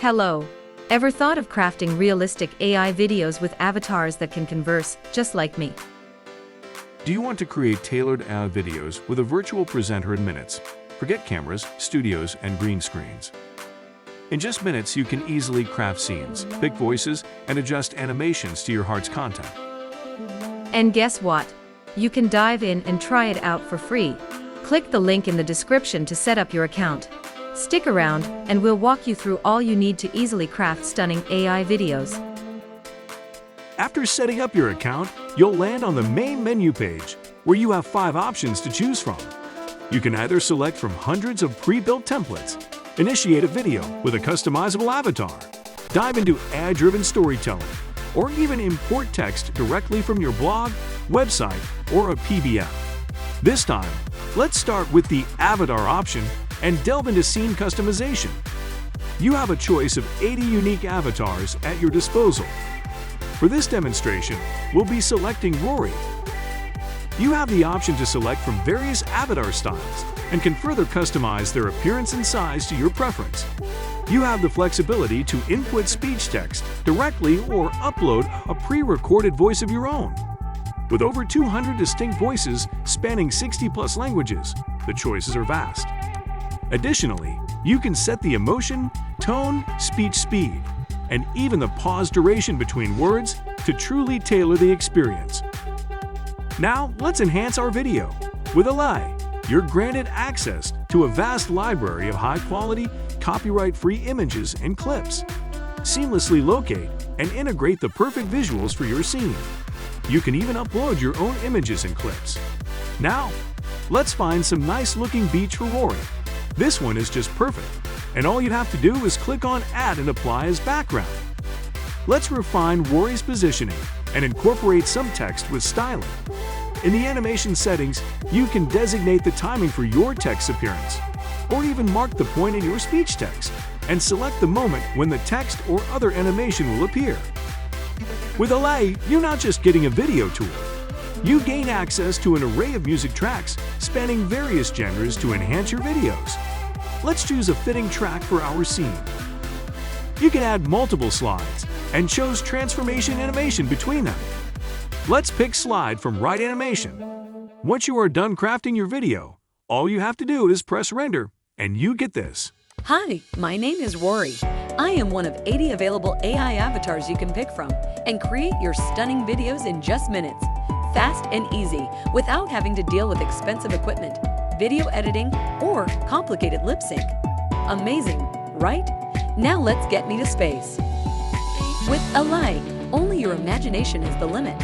Hello. Ever thought of crafting realistic AI videos with avatars that can converse, just like me? Do you want to create tailored AI videos with a virtual presenter in minutes? Forget cameras, studios, and green screens. In just minutes, you can easily craft scenes, pick voices, and adjust animations to your heart's content. And guess what? You can dive in and try it out for free. Click the link in the description to set up your account. Stick around, and we'll walk you through all you need to easily craft stunning AI videos. After setting up your account, you'll land on the main menu page, where you have 5 options to choose from. You can either select from hundreds of pre-built templates, initiate a video with a customizable avatar, dive into ad-driven storytelling, or even import text directly from your blog, website, or a PDF. This time, let's start with the avatar option and delve into scene customization. You have a choice of 80 unique avatars at your disposal. For this demonstration, we'll be selecting Rory. You have the option to select from various avatar styles and can further customize their appearance and size to your preference. You have the flexibility to input speech text directly or upload a pre-recorded voice of your own. With over 200 distinct voices spanning 60+ languages, the choices are vast. Additionally, you can set the emotion, tone, speech speed, and even the pause duration between words to truly tailor the experience. Now, let's enhance our video. With AI, you're granted access to a vast library of high-quality, copyright-free images and clips. Seamlessly locate and integrate the perfect visuals for your scene. You can even upload your own images and clips. Now, let's find some nice-looking beach for Rory. This one is just perfect, and all you'd have to do is click on Add and apply as background. Let's refine Rory's positioning and incorporate some text with styling. In the animation settings, you can designate the timing for your text appearance, or even mark the point in your speech text and select the moment when the text or other animation will appear. With AI, you're not just getting a video tool. You gain access to an array of music tracks spanning various genres to enhance your videos. Let's choose a fitting track for our scene. You can add multiple slides and choose transformation animation between them. Let's pick slide from right animation. Once you are done crafting your video, all you have to do is press render, and you get this. Hi, my name is Rory. I am one of 80 available AI avatars you can pick from and create your stunning videos in just minutes. Fast and easy, without having to deal with expensive equipment, video editing, or complicated lip sync. Amazing, right? Now let's get me to space. With AI, only your imagination is the limit.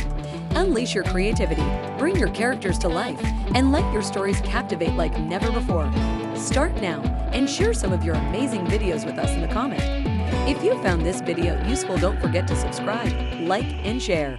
Unleash your creativity, bring your characters to life, and let your stories captivate like never before. Start now and share some of your amazing videos with us in the comments. If you found this video useful, don't forget to subscribe, like, and share.